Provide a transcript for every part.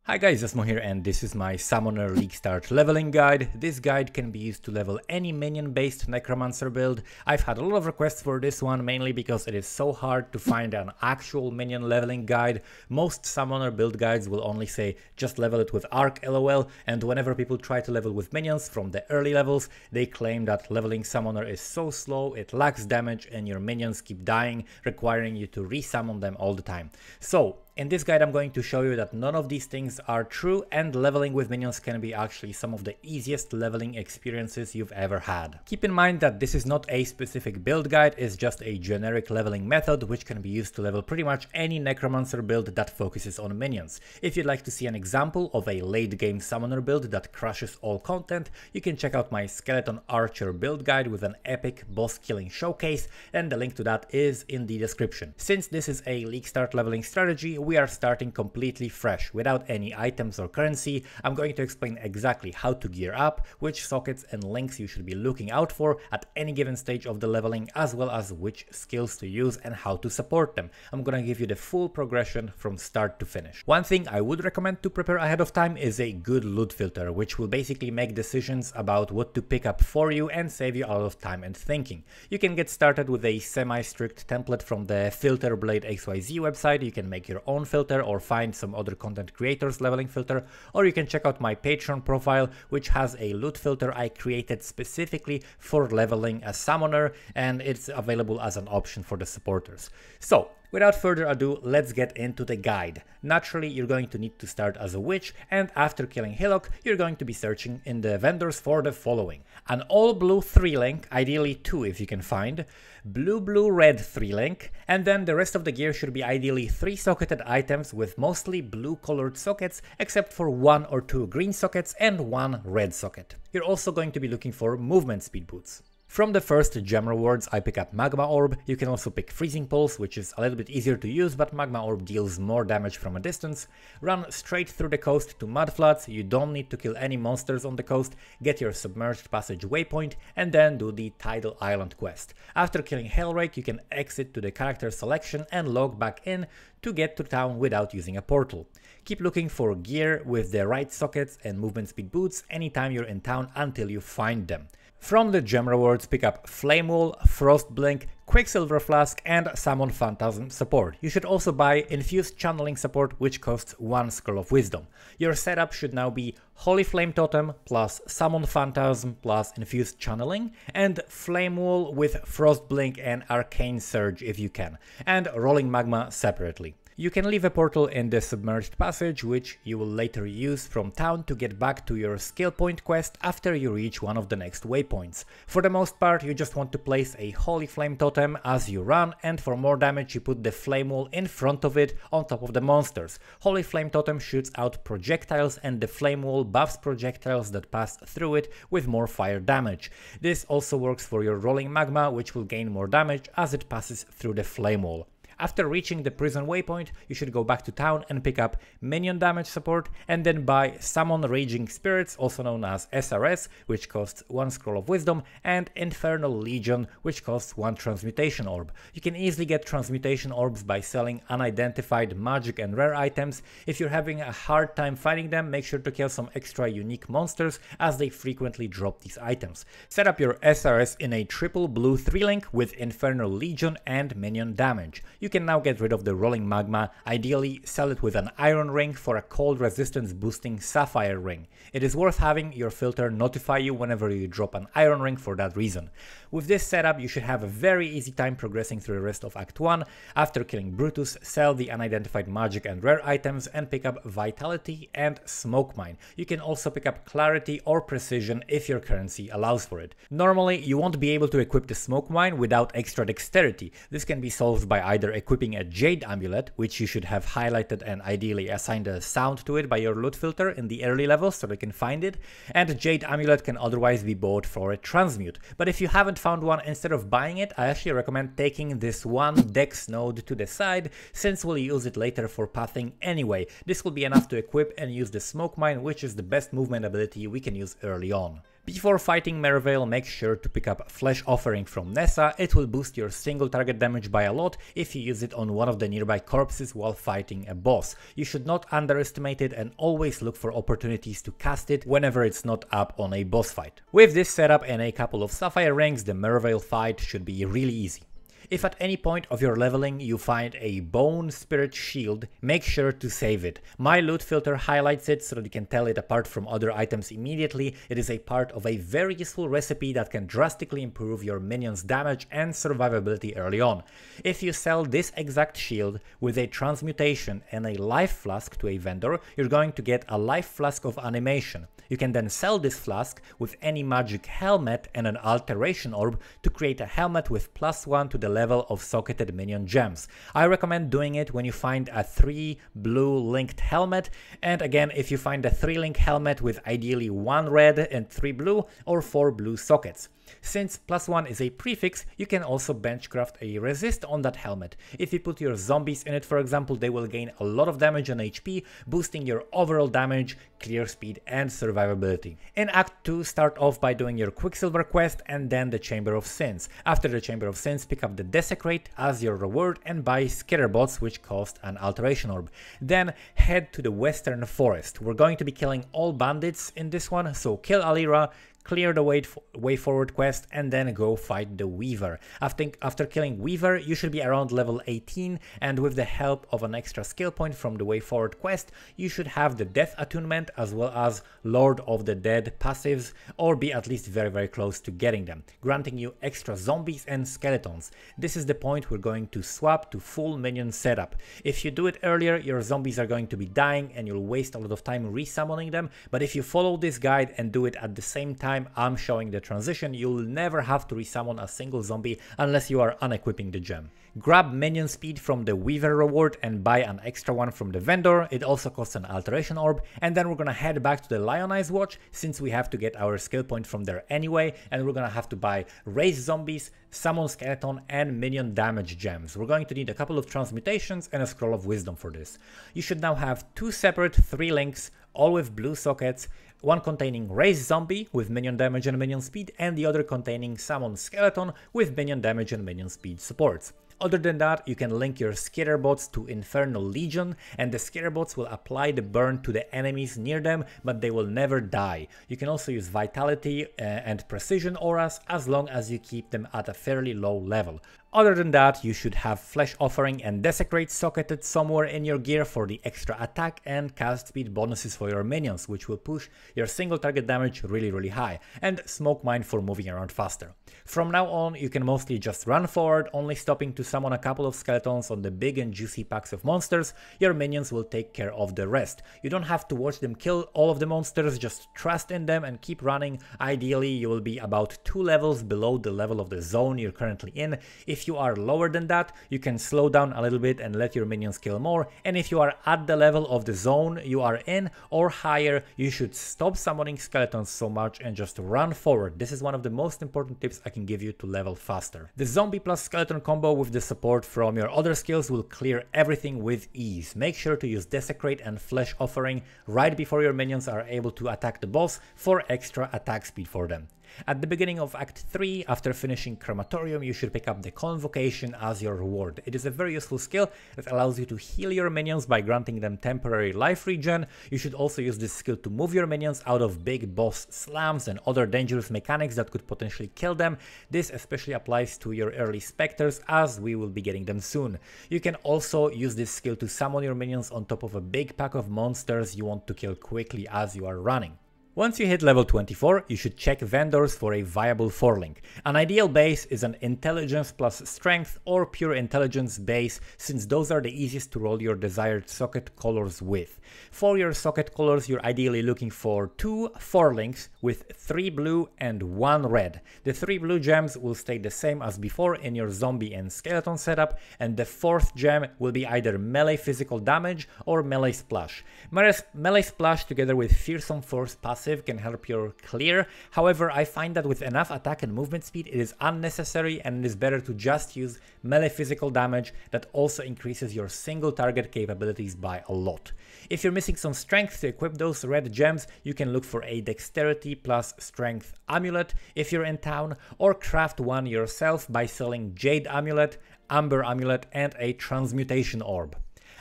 Hi guys, Asmo here, and this is my Summoner League Start leveling guide. This guide can be used to level any minion based Necromancer build. I've had a lot of requests for this one, mainly because it is so hard to find an actual minion leveling guide. Most Summoner build guides will only say just level it with Arc LOL, and whenever people try to level with minions from the early levels, they claim that leveling Summoner is so slow, it lacks damage and your minions keep dying, requiring you to resummon them all the time. So in this guide I'm going to show you that none of these things are true, and leveling with minions can be actually some of the easiest leveling experiences you've ever had. Keep in mind that this is not a specific build guide, it's just a generic leveling method which can be used to level pretty much any Necromancer build that focuses on minions. If you'd like to see an example of a late game Summoner build that crushes all content, you can check out my Skeleton Archer build guide with an epic boss killing showcase, and the link to that is in the description. Since this is a League Start leveling strategy, we are starting completely fresh, without any items or currency. I'm going to explain exactly how to gear up, which sockets and links you should be looking out for at any given stage of the leveling, as well as which skills to use and how to support them. I'm gonna give you the full progression from start to finish. One thing I would recommend to prepare ahead of time is a good loot filter, which will basically make decisions about what to pick up for you and save you a lot of time and thinking. You can get started with a semi-strict template from the Filter Blade XYZ website. You can make your own filter or find some other content creators leveling filter, or you can check out my Patreon profile, which has a loot filter I created specifically for leveling a summoner, and it's available as an option for the supporters. So without further ado, let's get into the guide. Naturally, you're going to need to start as a witch, and after killing Hillock, you're going to be searching in the vendors for the following: an all blue 3-link, ideally 2 if you can find, blue red 3-link, and then the rest of the gear should be ideally 3 socketed items with mostly blue colored sockets, except for 1 or 2 green sockets and 1 red socket. You're also going to be looking for movement speed boots. From the first gem rewards I pick up Magma Orb. You can also pick Freezing Pulse, which is a little bit easier to use, but Magma Orb deals more damage from a distance. Run straight through the coast to Mudfloods. You don't need to kill any monsters on the coast, get your Submerged Passage waypoint, and then do the Tidal Island quest. After killing Hellrake, you can exit to the character selection and log back in to get to town without using a portal. Keep looking for gear with the right sockets and movement speed boots anytime you're in town until you find them. From the gem rewards, pick up Flame Wall, Frost Blink, Quicksilver Flask, and Summon Phantasm support. You should also buy Infused Channeling support, which costs 1 Scroll of Wisdom. Your setup should now be Holy Flame Totem plus Summon Phantasm plus Infused Channeling, and Flame Wall with Frost Blink and Arcane Surge if you can, and Rolling Magma separately. You can leave a portal in the Submerged Passage, which you will later use from town to get back to your skill point quest after you reach one of the next waypoints. For the most part, you just want to place a Holy Flame Totem as you run, and for more damage you put the Flame Wall in front of it on top of the monsters. Holy Flame Totem shoots out projectiles, and the Flame Wall buffs projectiles that pass through it with more fire damage. This also works for your Rolling Magma, which will gain more damage as it passes through the Flame Wall. After reaching the prison waypoint, you should go back to town and pick up minion damage support, and then buy Summon Raging Spirits, also known as SRS, which costs 1 Scroll of Wisdom, and Infernal Legion, which costs 1 Transmutation Orb. You can easily get Transmutation Orbs by selling unidentified magic and rare items. If you're having a hard time finding them, make sure to kill some extra unique monsters, as they frequently drop these items. Set up your SRS in a triple blue 3-link with Infernal Legion and minion damage. You can now get rid of the Rolling Magma, ideally sell it with an Iron Ring for a cold resistance boosting Sapphire Ring. It is worth having your filter notify you whenever you drop an Iron Ring for that reason. With this setup, you should have a very easy time progressing through the rest of Act 1. After killing Brutus, sell the unidentified magic and rare items and pick up Vitality and Smoke Mine. You can also pick up Clarity or Precision if your currency allows for it. Normally, you won't be able to equip the Smoke Mine without extra dexterity. This can be solved by either equipping a Jade Amulet, which you should have highlighted and ideally assigned a sound to it by your loot filter in the early levels so they can find it, and Jade Amulet can otherwise be bought for a transmute. But if you haven't found one, instead of buying it, I actually recommend taking this one Dex node to the side, since we'll use it later for pathing anyway. This will be enough to equip and use the Smoke Mine, which is the best movement ability we can use early on. Before fighting Merveil, make sure to pick up Flesh Offering from Nessa. It will boost your single target damage by a lot if you use it on one of the nearby corpses while fighting a boss. You should not underestimate it and always look for opportunities to cast it whenever it's not up on a boss fight. With this setup and a couple of Sapphire rings, the Merveil fight should be really easy. If at any point of your leveling you find a Bone Spirit Shield, make sure to save it. My loot filter highlights it so that you can tell it apart from other items immediately. It is a part of a very useful recipe that can drastically improve your minions' damage and survivability early on. If you sell this exact shield with a transmutation and a life flask to a vendor, you're going to get a life flask of animation. You can then sell this flask with any magic helmet and an alteration orb to create a helmet with +1 to the level of socketed minion gems. I recommend doing it when you find a 3 blue linked helmet, and again if you find a 3 link helmet with ideally 1 red and 3 blue or 4 blue sockets. Since +1 is a prefix, you can also benchcraft a resist on that helmet. If you put your zombies in it, for example, they will gain a lot of damage and HP, boosting your overall damage, clear speed and survivability. In Act 2, start off by doing your Quicksilver quest and then the Chamber of Sins. After the Chamber of Sins, pick up the Desecrate as your reward and buy Skitterbots, which cost an Alteration Orb. Then head to the Western Forest. We're going to be killing all bandits in this one, so kill Alira, clear the way forward quest and then go fight the Weaver. After killing Weaver, you should be around level 18, and with the help of an extra skill point from the way forward quest, you should have the Death Attunement as well as Lord of the Dead passives, or be at least very close to getting them, granting you extra zombies and skeletons. This is the point we're going to swap to full minion setup. If you do it earlier, your zombies are going to be dying and you'll waste a lot of time resummoning them, but if you follow this guide and do it at the same time I'm showing the transition, you'll never have to resummon a single zombie unless you are unequipping the gem. Grab minion speed from the Weaver reward and buy an extra one from the vendor. It also costs an alteration orb, and then we're gonna head back to the Lionized Watch since we have to get our skill point from there anyway, and we're gonna have to buy raise zombies, summon skeleton and minion damage gems. We're going to need a couple of transmutations and a scroll of wisdom for this. You should now have 2 separate 3 links, all with blue sockets, one containing Raise Zombie with minion damage and minion speed, and the other containing Summon Skeleton with minion damage and minion speed supports. Other than that, you can link your Skitterbots to Infernal Legion, and the Skitterbots will apply the burn to the enemies near them, but they will never die. You can also use Vitality and Precision auras as long as you keep them at a fairly low level. Other than that, you should have Flesh Offering and Desecrate socketed somewhere in your gear for the extra attack and cast speed bonuses for your minions, which will push your single target damage really high, and Smoke Mine for moving around faster. From now on, you can mostly just run forward, only stopping to summon a couple of skeletons on the big and juicy packs of monsters. Your minions will take care of the rest. You don't have to watch them kill all of the monsters, just trust in them and keep running. Ideally, you will be about 2 levels below the level of the zone you're currently in. If you are lower than that, you can slow down a little bit and let your minions kill more, and if you are at the level of the zone you are in or higher, you should stop summoning skeletons so much and just run forward. This is one of the most important tips I can give you to level faster. The zombie plus skeleton combo with the support from your other skills will clear everything with ease. Make sure to use Desecrate and Flesh Offering right before your minions are able to attack the boss for extra attack speed for them. At the beginning of Act 3, after finishing Crematorium, you should pick up the Convocation as your reward. It is a very useful skill that allows you to heal your minions by granting them temporary life regen. You should also use this skill to move your minions out of big boss slams and other dangerous mechanics that could potentially kill them. This especially applies to your early specters, as we will be getting them soon. You can also use this skill to summon your minions on top of a big pack of monsters you want to kill quickly as you are running. Once you hit level 24, you should check vendors for a viable 4-link. An ideal base is an intelligence plus strength or pure intelligence base, since those are the easiest to roll your desired socket colors with. For your socket colors, you're ideally looking for 2 4-links with 3 blue and 1 red. The 3 blue gems will stay the same as before in your zombie and skeleton setup, and the 4th gem will be either melee physical damage or melee splash. Melee splash together with fearsome force passive passive can help your clear. However, I find that with enough attack and movement speed, it is unnecessary and it is better to just use melee physical damage that also increases your single target capabilities by a lot. If you're missing some strength to equip those red gems, you can look for a dexterity plus strength amulet if you're in town, or craft one yourself by selling jade amulet, amber amulet, and a transmutation orb.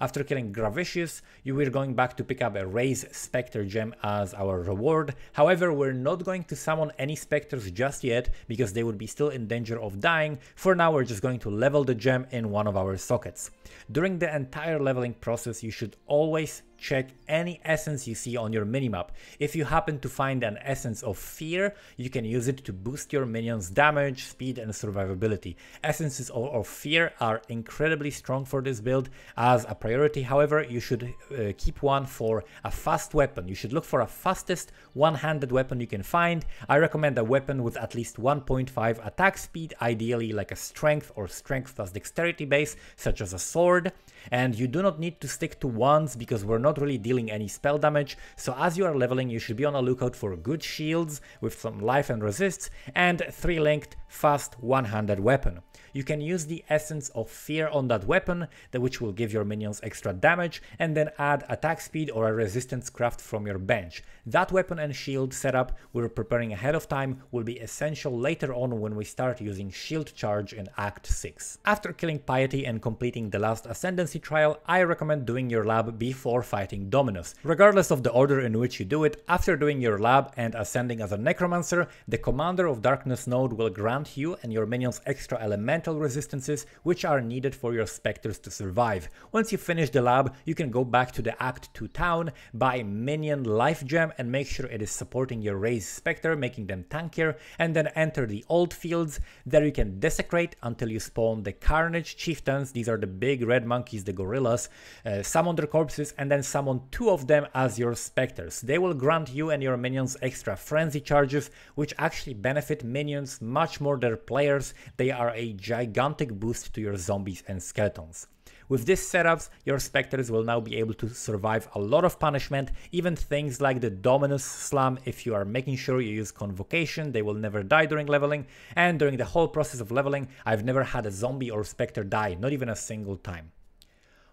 After killing Gravicious, you are going back to pick up a Raise Spectre gem as our reward. However, we're not going to summon any specters just yet because they would be still in danger of dying. For now, we're just going to level the gem in one of our sockets. During the entire leveling process, you should always check any essence you see on your minimap. If you happen to find an essence of fear, you can use it to boost your minions' damage, speed, and survivability. Essences of fear are incredibly strong for this build. As a priority, however, you should keep one for a fast weapon. You should look for a fastest one-handed weapon you can find. I recommend a weapon with at least 1.5 attack speed, ideally like a strength or strength plus dexterity base, such as a sword. And you do not need to stick to wands because we're not really dealing any spell damage, so as you are leveling you should be on a lookout for good shields with some life and resists, and 3-linked fast one-handed weapon. You can use the Essence of Fear on that weapon, which will give your minions extra damage, and then add attack speed or a resistance craft from your bench. That weapon and shield setup we're preparing ahead of time will be essential later on when we start using shield charge in Act 6. After killing Piety and completing the last Ascendancy trial, I recommend doing your lab before fighting Dominus. Regardless of the order in which you do it, after doing your lab and ascending as a Necromancer, the Commander of Darkness node will grant you and your minions extra elemental resistances which are needed for your specters to survive. Once you finish the lab, you can go back to the Act 2 town, buy Minion Life Gem and make sure it is supporting your raised specter, making them tankier, and then enter the old fields. There you can desecrate until you spawn the Carnage Chieftains. These are the big red monkeys, the gorillas. Summon their corpses and then summon 2 of them as your specters. They will grant you and your minions extra frenzy charges, which actually benefit minions much more than players. They are a gigantic boost to your zombies and skeletons. With these setups, your specters will now be able to survive a lot of punishment, even things like the Dominus Slam. If you are making sure you use Convocation, they will never die during leveling, and during the whole process of leveling, I've never had a zombie or specter die, not even a single time.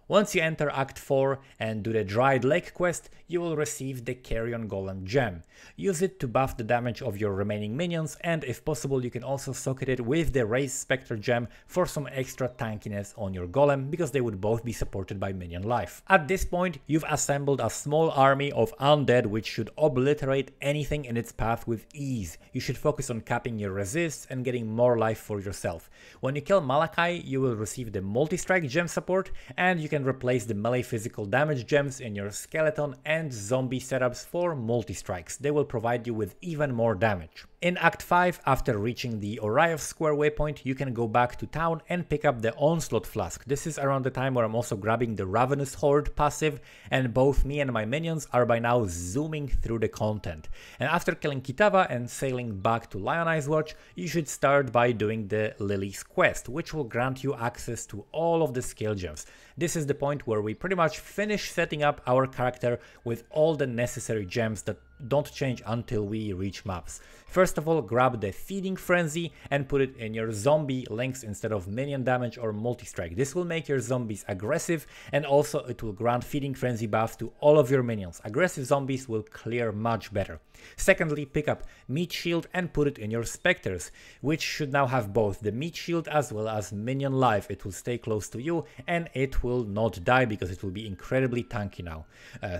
Once you enter Act 4 and do the Dried Lake quest, you will receive the Carrion Golem gem. Use it to buff the damage of your remaining minions, and if possible you can also socket it with the Raised Spectre gem for some extra tankiness on your golem, because they would both be supported by minion life. At this point you've assembled a small army of undead which should obliterate anything in its path with ease. You should focus on capping your resists and getting more life for yourself. When you kill Malachi, you will receive the Multi-Strike gem support, and you can replace the melee physical damage gems in your skeleton and zombie setups for multi-strikes. They will provide you with even more damage. In Act 5, after reaching the Oriav Square waypoint, you can go back to town and pick up the Onslaught Flask. This is around the time where I'm also grabbing the Ravenous Horde passive, and both me and my minions are by now zooming through the content. And after killing Kitava and sailing back to Lion Eyes Watch, you should start by doing the Lily's Quest, which will grant you access to all of the skill gems. This is the point where we pretty much finish setting up our character with all the necessary gems that don't change until we reach maps. First of all, grab the Feeding Frenzy and put it in your zombie links instead of minion damage or multi-strike. This will make your zombies aggressive, and also it will grant Feeding Frenzy buff to all of your minions. Aggressive zombies will clear much better. Secondly, pick up Meat Shield and put it in your specters, which should now have both the Meat Shield as well as minion life. It will stay close to you and it will not die because it will be incredibly tanky now.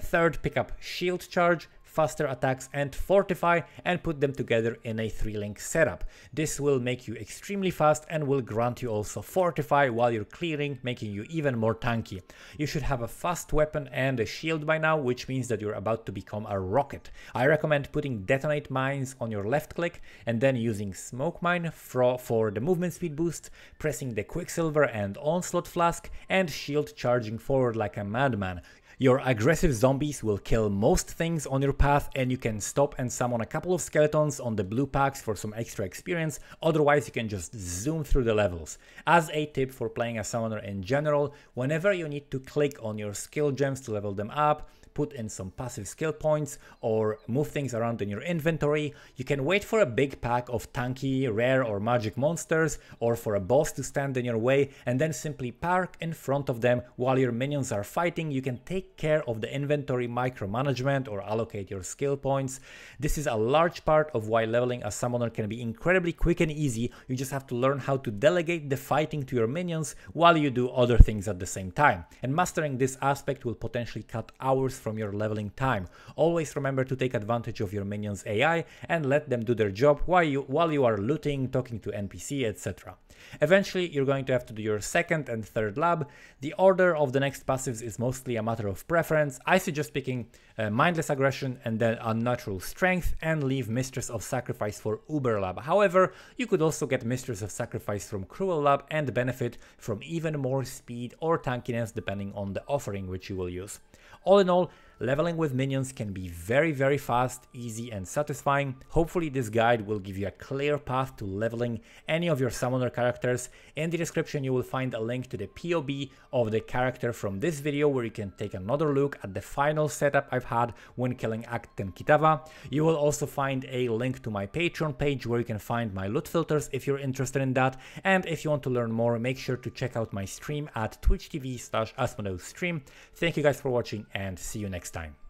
Third, pick up Shield Charge, faster attacks and Fortify, and put them together in a 3-link setup. This will make you extremely fast and will grant you also Fortify while you're clearing, making you even more tanky. You should have a fast weapon and a shield by now, which means that you're about to become a rocket. I recommend putting Detonate Mines on your left click and then using Smoke Mine for the movement speed boost, pressing the Quicksilver and Onslaught Flask, and shield charging forward like a madman. Your aggressive zombies will kill most things on your path, and you can stop and summon a couple of skeletons on the blue packs for some extra experience, otherwise you can just zoom through the levels. As a tip for playing a summoner in general, whenever you need to click on your skill gems to level them up, put in some passive skill points or move things around in your inventory. You can wait for a big pack of tanky, rare or magic monsters, or for a boss to stand in your way, and then simply park in front of them while your minions are fighting. You can take care of the inventory micromanagement or allocate your skill points. This is a large part of why leveling a summoner can be incredibly quick and easy. You just have to learn how to delegate the fighting to your minions while you do other things at the same time. And mastering this aspect will potentially cut hours from your leveling time. Always remember to take advantage of your minions' AI and let them do their job while you are looting, talking to NPC, etc. Eventually, you're going to have to do your second and third lab. The order of the next passives is mostly a matter of preference. I suggest picking Mindless Aggression and then Unnatural Strength and leave Mistress of Sacrifice for Uber Lab. However, you could also get Mistress of Sacrifice from Cruel Lab and benefit from even more speed or tankiness depending on the offering which you will use. All in all, leveling with minions can be very fast, easy and satisfying. Hopefully this guide will give you a clear path to leveling any of your summoner characters. In the description you will find a link to the POE of the character from this video where you can take another look at the final setup I've had when killing Act 10 Kitava. You will also find a link to my Patreon page where you can find my loot filters if you're interested in that. And if you want to learn more, make sure to check out my stream at twitch.tv/AsmodeusStream. Thank you guys for watching and see you next time.